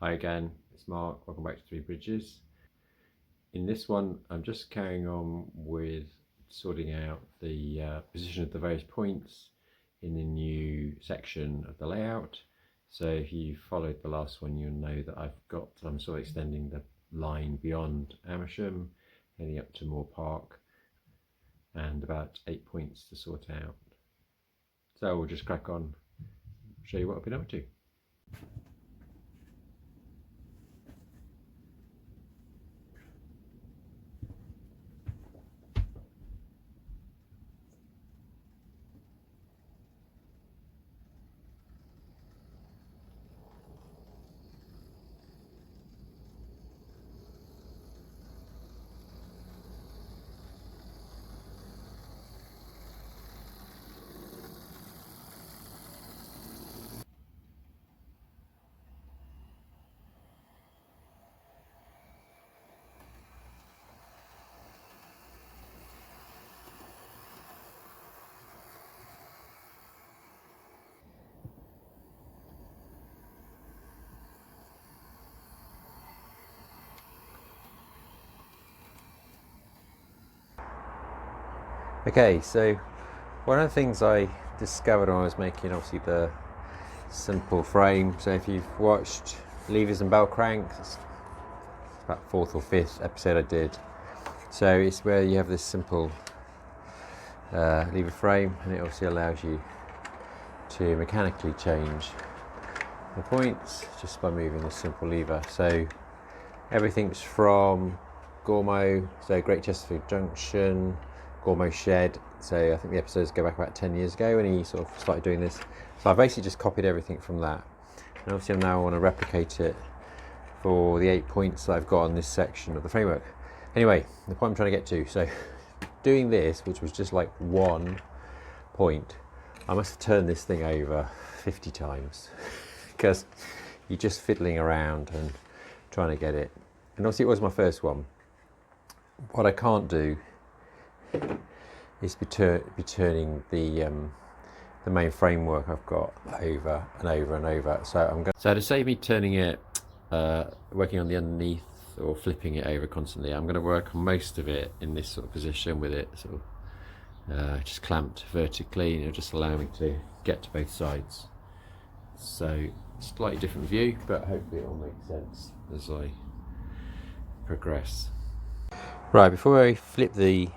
Hi again, it's Mark. Welcome back to Three Bridges. In this one, I'm just carrying on with sorting out the position of the various points in the new section of the layout. So if you followed the last one, you'll know that I'm sort of extending the line beyond Amersham, heading up to Moor Park, and about 8 points to sort out. So we'll just crack on, show you what I've been up to. Okay, so one of the things I discovered when I was making obviously the simple frame, so if you've watched Levers and Bell Cranks, it's about 4th or 5th episode I did. So it's where you have this simple lever frame, and it obviously allows you to mechanically change the points just by moving this simple lever. So everything's from Gormo, so Great Chesterfield Junction, Gormo Shed. So I think the episodes go back about 10 years ago when he sort of started doing this. So I basically just copied everything from that, and obviously now I want to replicate it for the 8 points that I've got on this section of the framework. Anyway, the point I'm trying to get to, so doing this, which was just like 1 point, I must have turned this thing over 50 times because you're just fiddling around and trying to get it. And obviously it was my first one. What I can't do is be turning the main framework I've got over and over and over. So to save me turning it, working on the underneath or flipping it over constantly, I'm going to work on most of it in this sort of position with it sort of just clamped vertically, and it'll just allow me to get to both sides. So slightly different view, but hopefully it will make sense as I progress. Right, before I flip the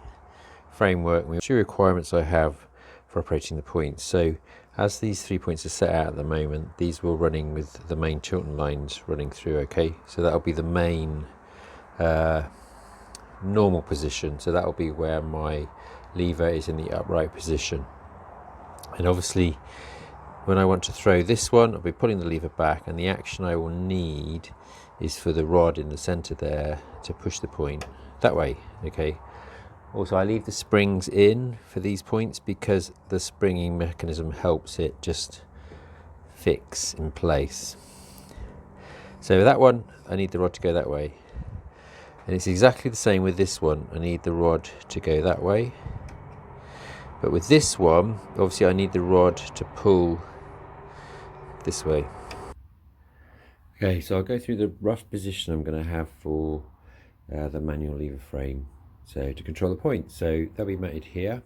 framework, the 2 requirements I have for operating the points. So as these 3 points are set out at the moment, these will running with the main Chiltern lines running through. Okay, so that'll be the main normal position, so that'll be where my lever is in the upright position. And obviously when I want to throw this one, I'll be pulling the lever back, and the action I will need is for the rod in the center there to push the point that way. Okay, also I leave the springs in for these points because the springing mechanism helps it just fix in place. So that one, I need the rod to go that way, and it's exactly the same with this one. I need the rod to go that way, but with this one obviously I need the rod to pull this way. Okay, so I'll go through the rough position I'm going to have for the manual lever frame, so to control the point. So they'll be mounted here,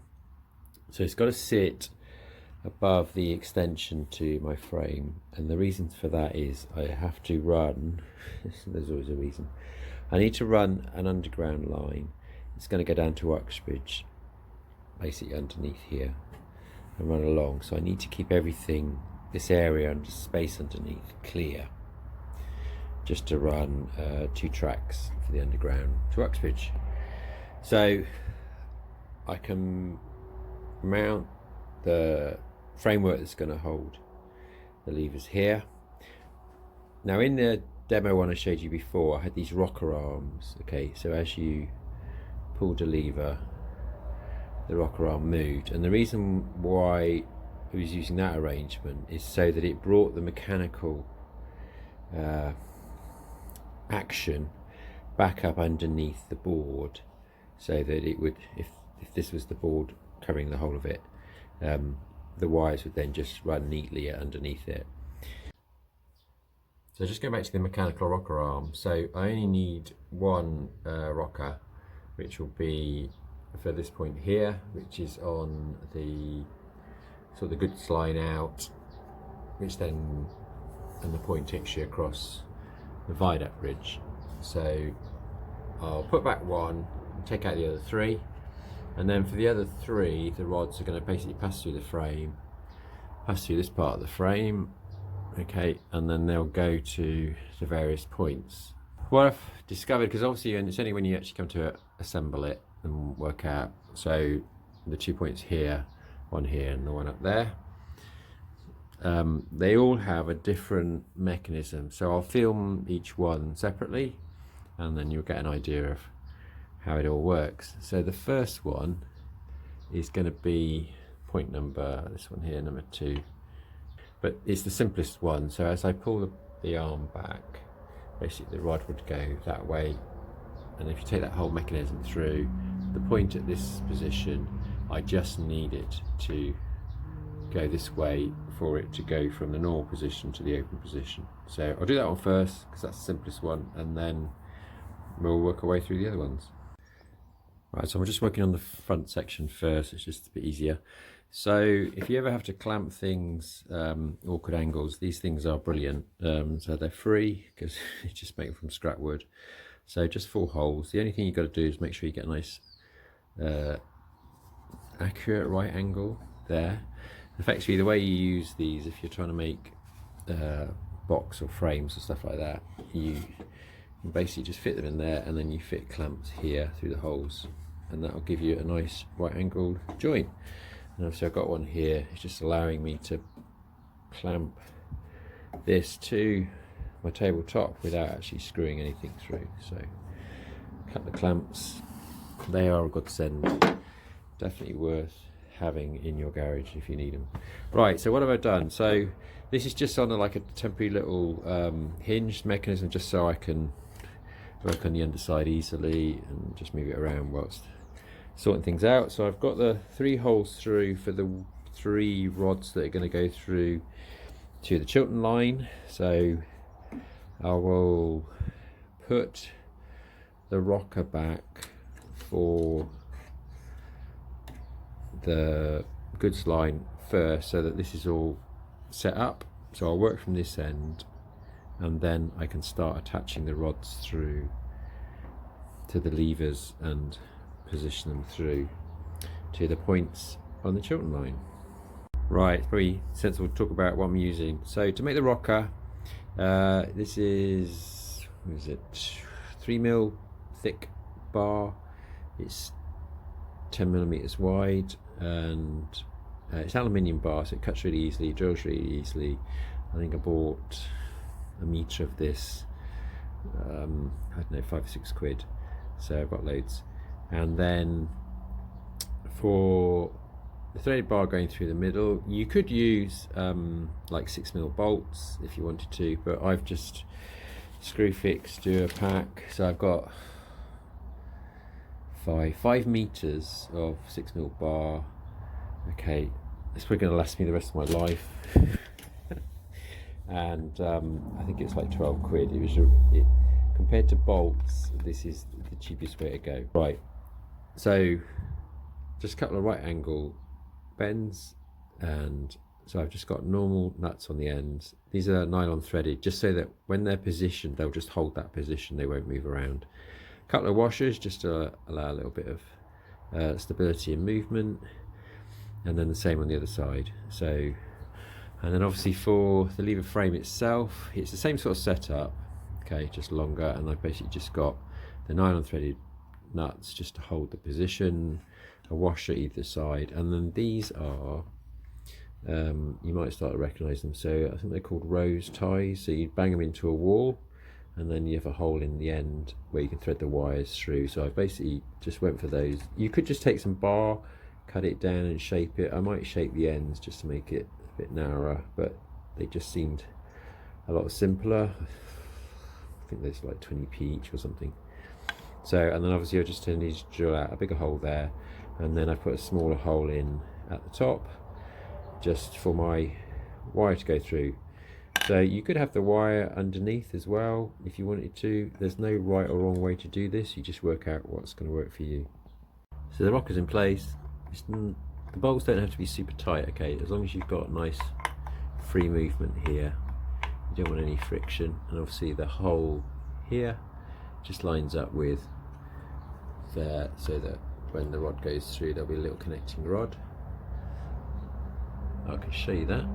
so it's got to sit above the extension to my frame, and the reason for that is I have to run there's always a reason. I need to run an underground line. It's going to go down to Uxbridge, basically underneath here, and run along. So I need to keep everything, this area and space underneath, clear, just to run 2 tracks for the underground to Uxbridge. So I can mount the framework that's going to hold the levers here. Now in the demo one I showed you before, I had these rocker arms. Okay, so as you pulled a lever, the rocker arm moved, and the reason why I was using that arrangement is so that it brought the mechanical action back up underneath the board, so that it would, if this was the board covering the whole of it, the wires would then just run neatly underneath it. So just going back to the mechanical rocker arm, so I only need one rocker, which will be for this point here, which is on the sort of the goods line out, which then, and the point takes you across the viaduct bridge. So I'll put back one, take out the other three, and then for the other three, the rods are going to basically pass through the frame, pass through this part of the frame, okay, and then they'll go to the various points. What I've discovered, because obviously it's only when you actually come to assemble it and work out, so the 2 points here, one here and the one up there, they all have a different mechanism, so I'll film each one separately and then you'll get an idea of how it all works. So the first one is going to be point number, this one here, number 2, but it's the simplest one. So as I pull the arm back, basically the rod would go that way, and if you take that whole mechanism through, the point at this position, I just need it to go this way for it to go from the normal position to the open position. So I'll do that one first because that's the simplest one, and then we'll work our way through the other ones. Right, so I'm just working on the front section first, it's just a bit easier. So if you ever have to clamp things, awkward angles, these things are brilliant. So they're free because you just make them from scrap wood. So just 4 holes. The only thing you've got to do is make sure you get a nice accurate right angle there. Effectively, the way you use these, if you're trying to make box or frames or stuff like that, you basically just fit them in there, and then you fit clamps here through the holes, and that'll give you a nice right angled joint. And obviously I've got one here, it's just allowing me to clamp this to my tabletop without actually screwing anything through. So cut the clamps, they are a godsend, definitely worth having in your garage if you need them. Right, so what have I done? So this is just on like a temporary little hinged mechanism, just so I can work on the underside easily and just move it around whilst sorting things out. So I've got the 3 holes through for the 3 rods that are going to go through to the Chiltern line. So I will put the rocker back for the goods line first, so that this is all set up. So I'll work from this end, and then I can start attaching the rods through to the levers and position them through to the points on the Chiltern line. Right, it's probably sensible to talk about what I'm using. So to make the rocker, this is, what is it, 3mm thick bar. It's 10mm wide, and it's aluminium bar, so it cuts really easily, drills really easily. I think I bought a metre of this, I don't know, 5 or 6 quid, so I've got loads. And then for the threaded bar going through the middle, you could use like 6mm bolts if you wanted to, but I've just screw fixed Duopac, so I've got 5 meters of 6mm bar. Okay, it's probably going to last me the rest of my life. And I think it's like 12 quid. Compared to bolts, this is the cheapest way to go. Right, so just a couple of right angle bends, and so I've just got normal nuts on the ends. These are nylon threaded, just so that when they're positioned, they'll just hold that position, they won't move around. A couple of washers just to allow a little bit of stability and movement, and then the same on the other side. So, and then obviously for the lever frame itself, it's the same sort of setup, okay, just longer, and I've basically just got the nylon threaded nuts just to hold the position, a washer either side, and then these are, you might start to recognise them, so I think they're called rose ties. So you bang them into a wall, and then you have a hole in the end where you can thread the wires through. So I basically just went for those. You could just take some bar, cut it down and shape it. I might shape the ends just to make it a bit narrower, but they just seemed a lot simpler. I think there's like 20p each or something. So, and then obviously I just need to drill out a bigger hole there, and then I put a smaller hole in at the top just for my wire to go through. So you could have the wire underneath as well if you wanted to. There's no right or wrong way to do this, you just work out what's going to work for you. So the rocker's in place. The bolts don't have to be super tight, okay, as long as you've got nice free movement here. You don't want any friction, and obviously the hole here just lines up with there, so that when the rod goes through there'll be a little connecting rod. I can show you that.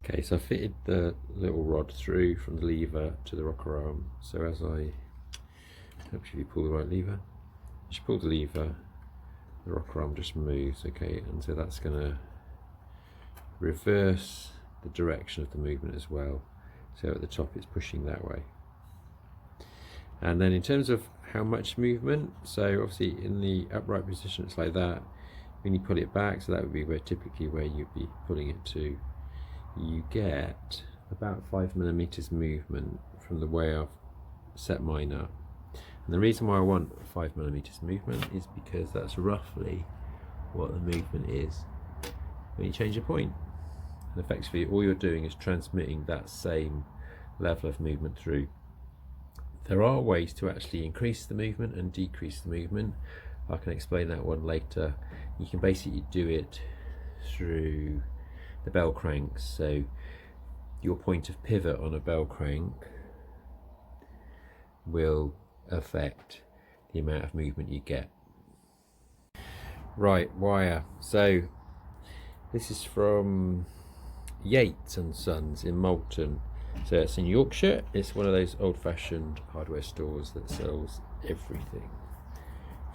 Okay, so I fitted the little rod through from the lever to the rocker arm. So as I hopefully pull the right lever, as you pull the lever, the rocker arm just moves, okay, and so that's going to reverse the direction of the movement as well. So at the top it's pushing that way. And then in terms of how much movement, so obviously in the upright position it's like that. When you pull it back, so that would be typically where you'd be pulling it to, you get about 5mm movement from the way I've set mine up. And the reason why I want 5mm movement is because that's roughly what the movement is when you change a point. And effectively all you're doing is transmitting that same level of movement through. There are ways to actually increase the movement and decrease the movement. I can explain that one later. You can basically do it through the bell cranks. So your point of pivot on a bell crank will affect the amount of movement you get. Right, wire. So this is from Yates and Sons in Malton. So it's in Yorkshire. It's one of those old-fashioned hardware stores that sells everything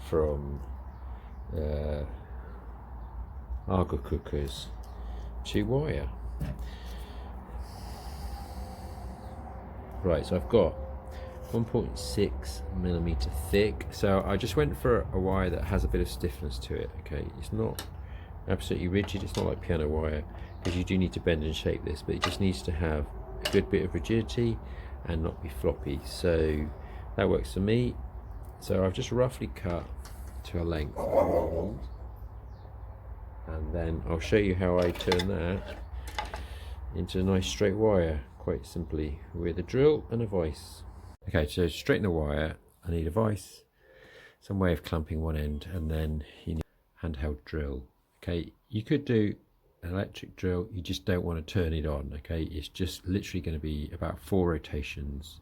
from Argo cookers to wire. Right, so I've got 1.6mm thick. So I just went for a wire that has a bit of stiffness to it. Okay, it's not absolutely rigid. It's not like piano wire, because you do need to bend and shape this, but it just needs to have a good bit of rigidity and not be floppy. So that works for me. So I've just roughly cut to a length, and then I'll show you how I turn that into a nice straight wire quite simply with a drill and a vise. Okay, so to straighten the wire I need a vise, some way of clamping one end, and then you need a handheld drill. Okay, you could do an electric drill, you just don't want to turn it on. Okay, it's just literally going to be about 4 rotations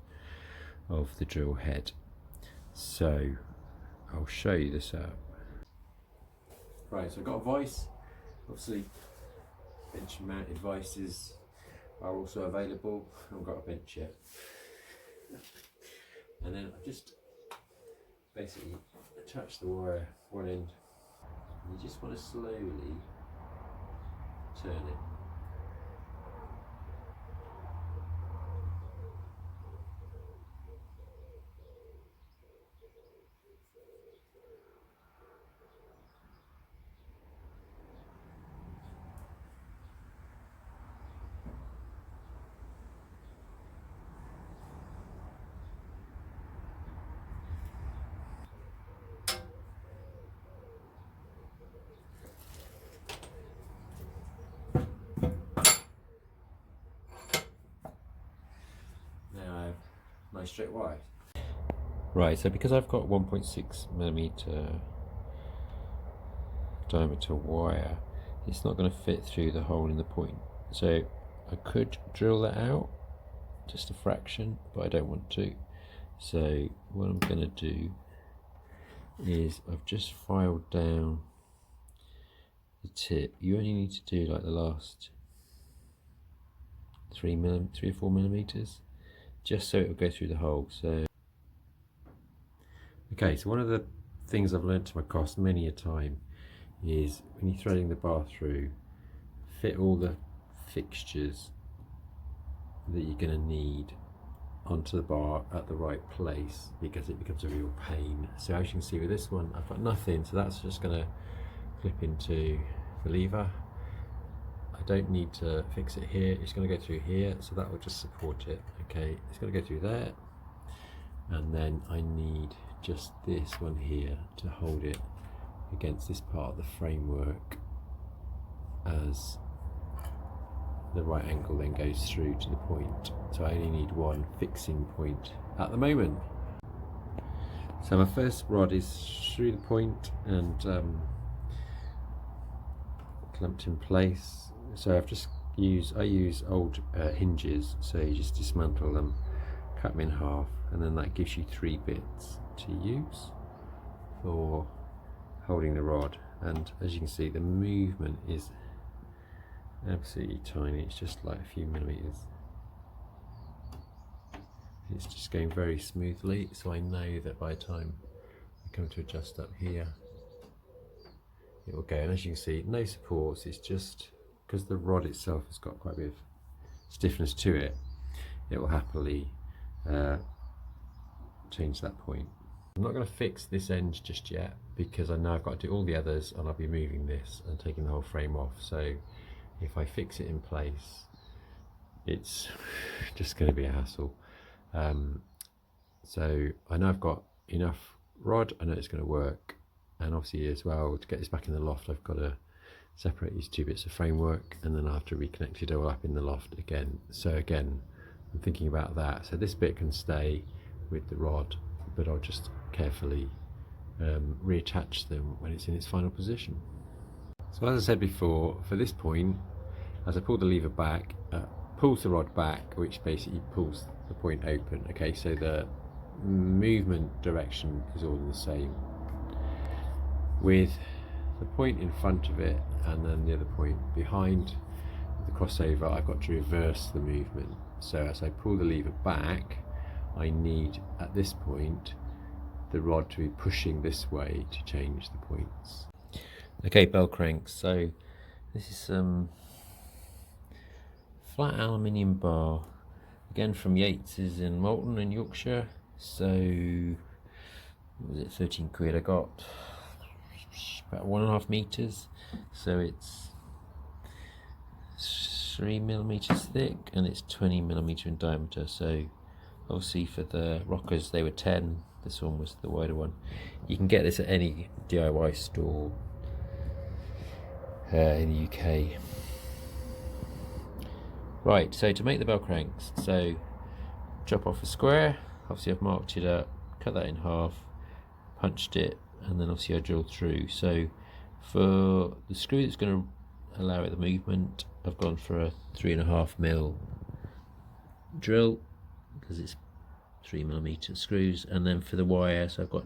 of the drill head. So I'll show you this out. Right, so I've got a vise. Obviously bench mounted vices are also available. I haven't got a bench yet. And then I just basically attach the wire one end. You just want to slowly turn it. Now I have nice straight wire. Right, so because I've got 1.6mm diameter wire, it's not going to fit through the hole in the point. So I could drill that out just a fraction, but I don't want to. So what I'm going to do is I've just filed down the tip. You only need to do like the last 3 or 4mm, just so it will go through the hole. So okay, so one of the things I've learnt to my cost many a time is when you're threading the bar through, fit all the fixtures that you're going to need onto the bar at the right place, because it becomes a real pain. So as you can see with this one, I've got nothing, so that's just going to clip into the lever. I don't need to fix it here, it's going to go through here, so that will just support it. Okay, it's going to go through there, and then I need just this one here to hold it against this part of the framework as the right angle then goes through to the point. So I only need one fixing point at the moment. So my first rod is through the point and clamped in place. So I use old hinges, so you just dismantle them, cut them in half, and then that gives you 3 bits to use for holding the rod. And as you can see, the movement is absolutely tiny. It's just like a few millimeters. It's just going very smoothly, so I know that by the time I come to adjust up here, it will go. And as you can see, no supports. It's just because the rod itself has got quite a bit of stiffness to it, it will happily change that point. I'm not going to fix this end just yet because I know I've got to do all the others, and I'll be moving this and taking the whole frame off. So if I fix it in place, it's just going to be a hassle. So I know I've got enough rod, I know it's going to work, and obviously as well, to get this back in the loft, I've got to separate these 2 bits of framework, and then I have to reconnect it all up in the loft again. So again, I'm thinking about that. So this bit can stay with the rod, but I'll just carefully reattach them when it's in its final position. So as I said before, for this point, as I pull the lever back, pulls the rod back, which basically pulls the point open. Okay, so the movement direction is all the same, with the point in front of it and then the other point behind the crossover. I've got to reverse the movement. So as I pull the lever back, I need at this point the rod to be pushing this way to change the points. Okay, bell cranks. So this is some flat aluminium bar, again from Yates's in Moulton in Yorkshire. So what was it, 13 quid. I got about 1.5 meters, so it's 3 millimeters thick and it's 20 millimeter in diameter. So obviously for the rockers they were 10, this one was the wider one. You can get this at any DIY store in the UK. Right, so to make the bell cranks, so chop off a square. Obviously I've marked it up, cut that in half, punched it, and then obviously I drilled through. So for the screw that's going to allow it the movement, I've gone for a 3.5mm drill because it's 3mm screws, and then for the wire, so I've got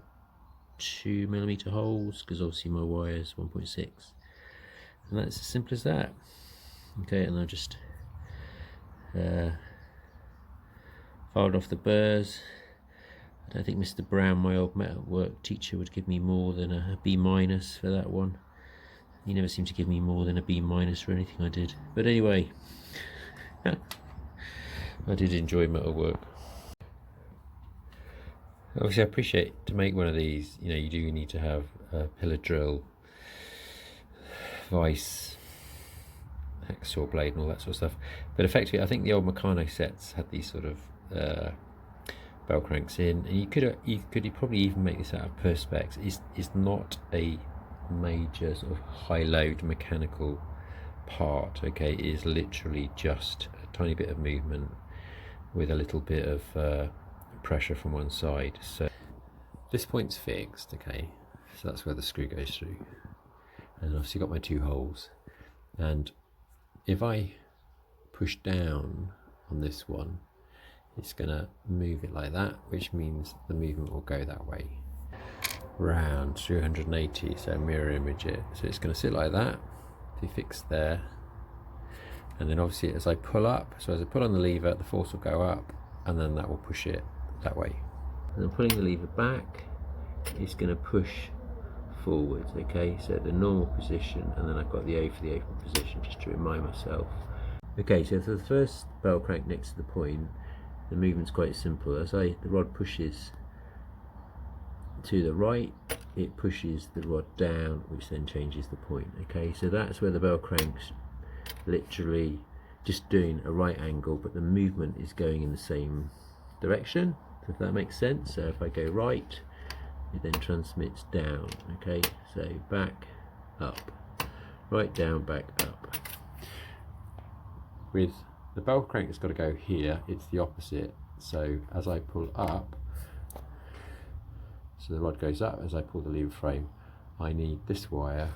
2mm holes because obviously my wire is 1.6, and that's as simple as that. Okay, and I've just filed off the burrs. I don't think Mr. Brown, my old metalwork teacher, would give me more than a B- for that one. He never seemed to give me more than a B- for anything I did. But anyway, I did enjoy metalwork. Obviously I appreciate, to make one of these, you know, you do need to have a pillar drill, vice, hacksaw blade and all that sort of stuff. But effectively I think the old Meccano sets had these sort of bell cranks in, and you could probably even make this out of perspex. It's not a major sort of high load mechanical part. Okay, it is literally just a tiny bit of movement with a little bit of pressure from one side. So this point's fixed, okay, so that's where the screw goes through, and I've obviously got my 2 holes, and if I push down on this one, it's gonna move it like that, which means the movement will go that way round 380, so mirror image it. So it's gonna sit like that, be fixed there, and then obviously as I pull up, so as I pull on the lever, the force will go up, and then that will push it that way. And then pulling the lever back, it's gonna push forwards. Okay, so the normal position, and then I've got the A for the open position, just to remind myself. Okay, so for the first bell crank next to the point, the movement's quite simple. As the rod pushes to the right, it pushes the rod down, which then changes the point. Okay, so that's where the bell crank's literally just doing a right angle, but the movement is going in the same direction, if that makes sense. So if I go right, it then transmits down. Okay, so back, up, right, down, back, up. With the bell crank, it's got to go here, it's the opposite. So as I pull up, so the rod goes up, as I pull the lever frame, I need this wire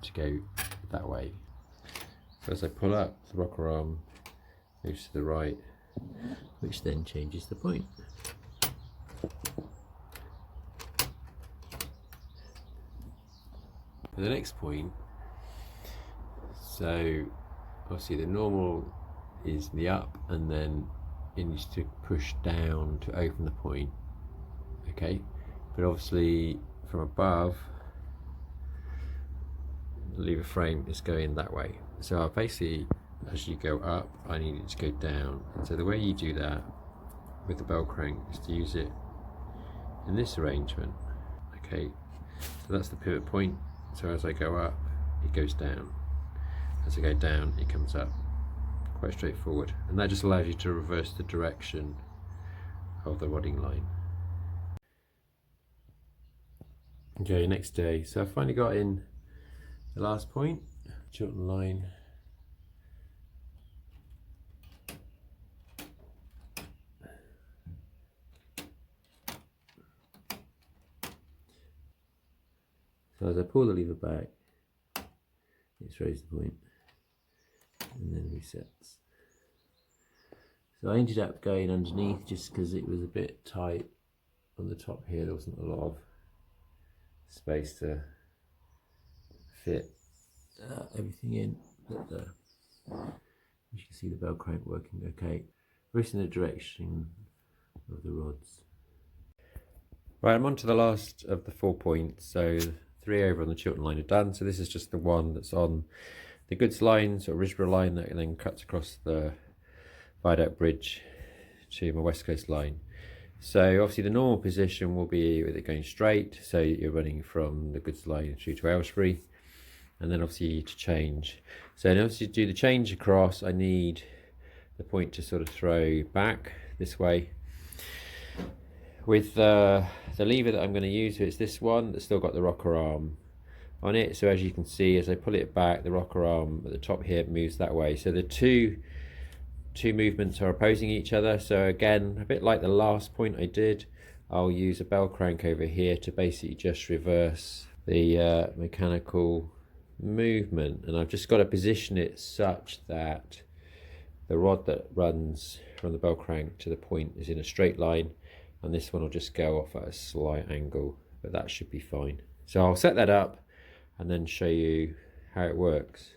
to go that way. So as I pull up, the rocker arm moves to the right, which then changes the point. For the next point, so obviously the normal is the up, and then it needs to push down to open the point, okay? But obviously from above, the lever frame is going that way. So basically, as you go up, I need it to go down. And so the way you do that with the bell crank is to use it in this arrangement, okay? So that's the pivot point. So as I go up, it goes down. As I go down, it comes up. Quite straightforward. And that just allows you to reverse the direction of the rodding line. Okay, next day. So I finally got in the last point, Chiltern line. So as I pull the lever back, it throws the point and then resets. So I ended up going underneath just because it was a bit tight on the top here. There wasn't a lot of space to fit everything in, but you can see the bell crank working okay. Rest in the direction of the rods. Right, I'm on to the last of the 4 points. So 3 over on the Chiltern line are done. So this is just the one that's on the goods line, so Risborough line, that then cuts across the viaduct bridge to my West Coast line. So obviously the normal position will be with it going straight, so you're running from the goods line through to Aylesbury, and then obviously to change. So in order to do the change across, I need the point to sort of throw back this way. With the lever that I'm going to use, so it's this one that's still got the rocker arm on it. So as you can see, as I pull it back, the rocker arm at the top here moves that way. So the two movements are opposing each other. So again, a bit like the last point I did, I'll use a bell crank over here to basically just reverse the mechanical movement. And I've just got to position it such that the rod that runs from the bell crank to the point is in a straight line, and this one will just go off at a slight angle, but that should be fine. So I'll set that up and then show you how it works.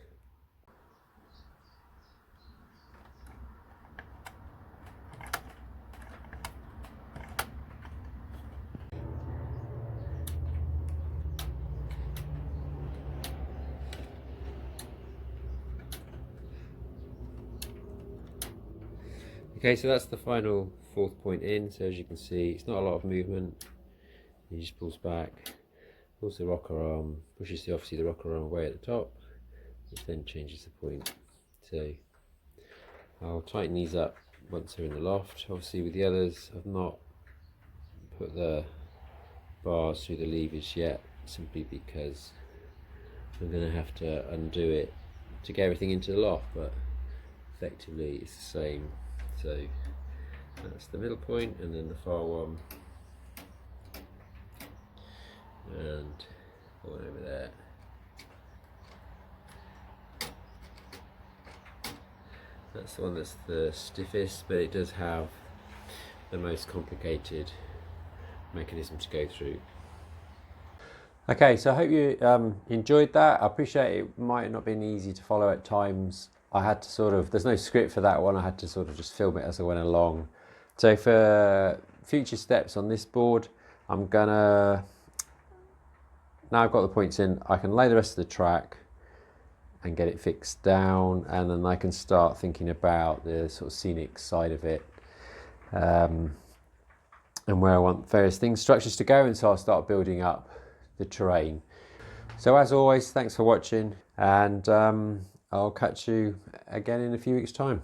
Okay, so that's the final 4th point in. So as you can see, it's not a lot of movement. He just pulls back, pulls the rocker arm, pushes obviously the rocker arm away at the top, which then changes the point. So I'll tighten these up once they're in the loft. Obviously with the others, I've not put the bars through the levers yet, simply because I'm going to have to undo it to get everything into the loft, but effectively it's the same. So that's the middle point, and then the far one, and one over there. That's the one that's the stiffest, but it does have the most complicated mechanism to go through. Okay, so I hope you enjoyed that. I appreciate it might not have been easy to follow at times. I had to sort of, there's no script for that one, I had to sort of just film it as I went along. So for future steps on this board, I'm gonna, now I've got the points in, I can lay the rest of the track and get it fixed down, and then I can start thinking about the sort of scenic side of it, and where I want various things, structures to go, and so I'll start building up the terrain. So as always, thanks for watching, and I'll catch you again in a few weeks' time.